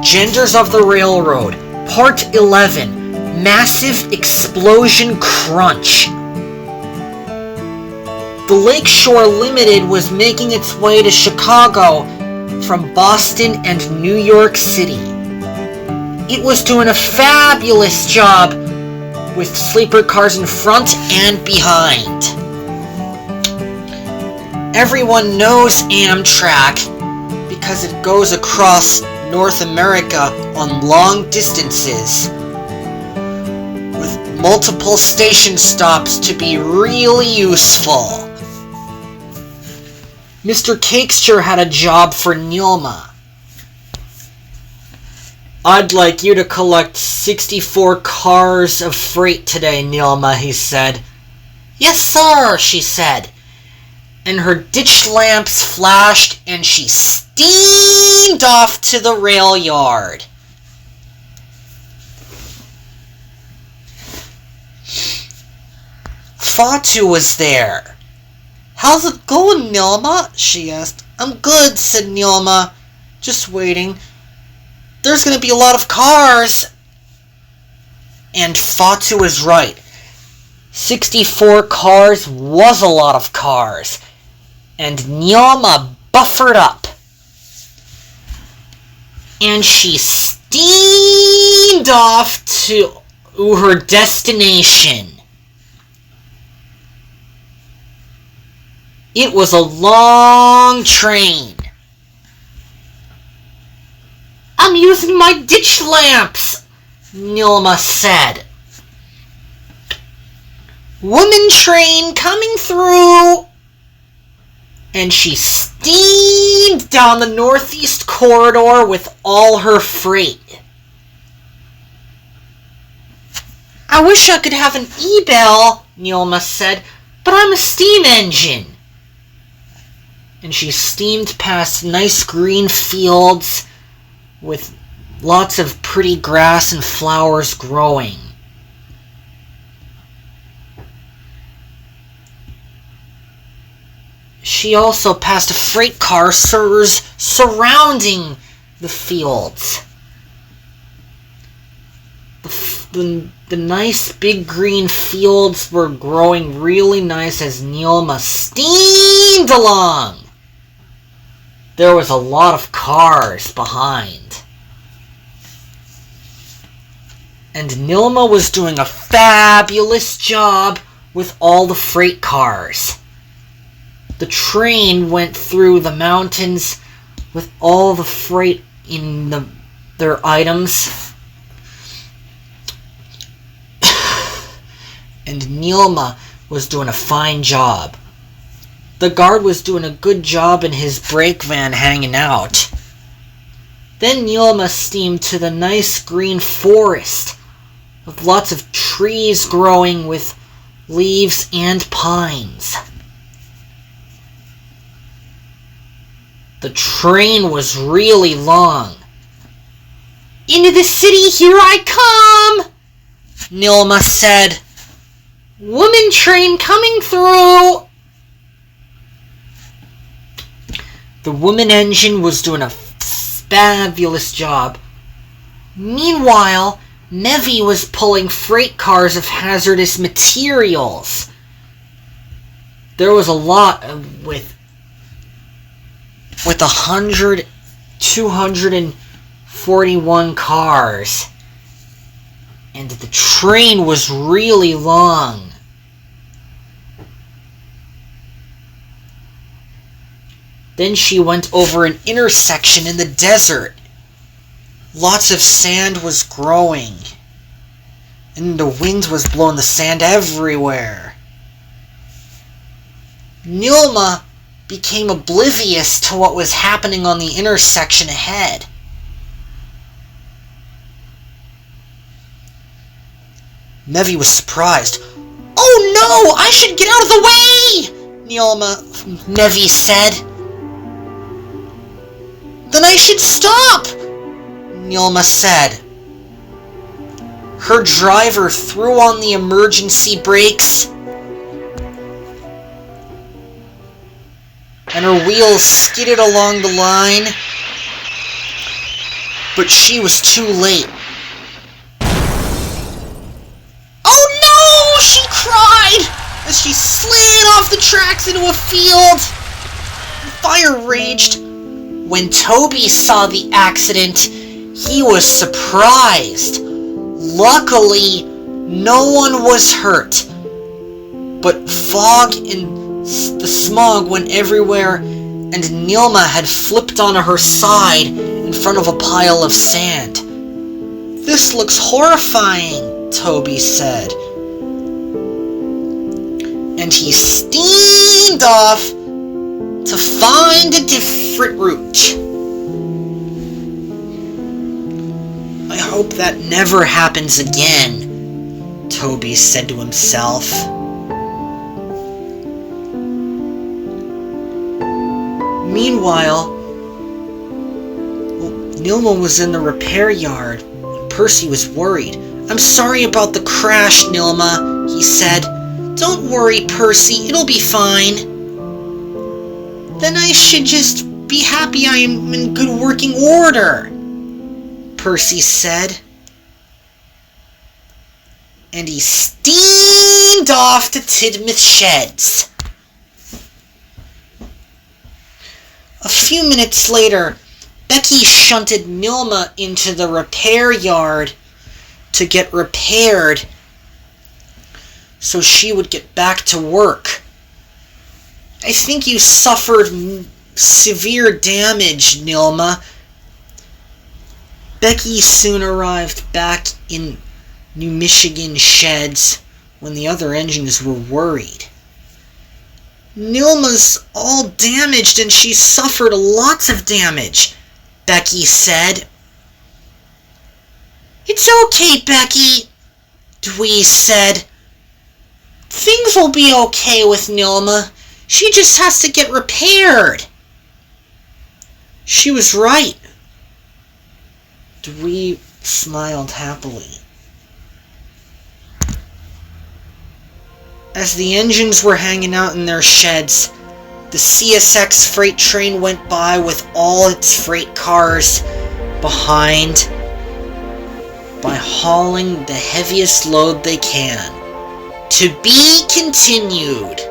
Genders of the Railroad, Part 11, Massive Explosion Crunch. The Lakeshore Limited was making its way to Chicago from Boston and New York City. It was doing a fabulous job with sleeper cars in front and behind. Everyone knows Amtrak because it goes across North America on long distances, with multiple station stops to be really useful. Mr. Cakester had a job for Neelma. "I'd like you to collect 64 cars of freight today, Neelma," he said. "Yes, sir," she said. And her ditch lamps flashed and she steamed off to the rail yard. Fatu was there. "How's it going, Neelma?" she asked. "I'm good," said Neelma. "Just waiting. There's going to be a lot of cars." And Fatu was right. 64 cars was a lot of cars. And Neelma buffered up. And she steamed off to her destination. It was a long train. "I'm using my ditch lamps," Neelma said. "Woman train coming through." And she steamed down the northeast corridor with all her freight. "I wish I could have an e-bell," Neelma said, "but I'm a steam engine." And she steamed past nice green fields with lots of pretty grass and flowers growing. She also passed a freight car surrounding the fields. The nice big green fields were growing really nice as Neelma steamed along. There was a lot of cars behind. And Neelma was doing a fabulous job with all the freight cars. The train went through the mountains with all the freight in their items. And Neelma was doing a fine job. The guard was doing a good job in his brake van hanging out. Then Neelma steamed to the nice green forest with lots of trees growing with leaves and pines. The train was really long. "Into the city, here I come," Neelma said. "Woman train coming through." The woman engine was doing a fabulous job. Meanwhile, Mevi was pulling freight cars of hazardous materials. There was a lot with 241 cars. And the train was really long. Then she went over an intersection in the desert. Lots of sand was growing. And the wind was blowing the sand everywhere. Neelma became oblivious to what was happening on the intersection ahead. Mevi was surprised. "Oh no, I should get out of the way!" Mevi said. "Then I should stop," Neelma said. Her driver threw on the emergency brakes, and her wheels skidded along the line. But she was too late. "Oh no!" she cried as she slid off the tracks into a field. Fire raged. When Toby saw the accident, he was surprised. Luckily, no one was hurt. But fog and the smog went everywhere, and Nilma had flipped onto her side in front of a pile of sand. "This looks horrifying," Toby said. And he steamed off to find a different route. "I hope that never happens again," Toby said to himself. Meanwhile, Nilma was in the repair yard. Percy was worried. "I'm sorry about the crash, Nilma," he said. "Don't worry, Percy, it'll be fine." "Then I should just be happy I am in good working order," Percy said. And he steamed off to Tidmouth Sheds. A few minutes later, Becky shunted Nilma into the repair yard to get repaired so she would get back to work. "I think you suffered severe damage, Nilma." Becky soon arrived back in New Michigan Sheds when the other engines were worried. "Nilma's all damaged and she suffered lots of damage," Becky said. "It's okay, Becky," Dwee said. "Things will be okay with Nilma. She just has to get repaired." She was right. Dwee smiled happily. As the engines were hanging out in their sheds, the CSX freight train went by with all its freight cars behind by hauling the heaviest load they can. To be continued.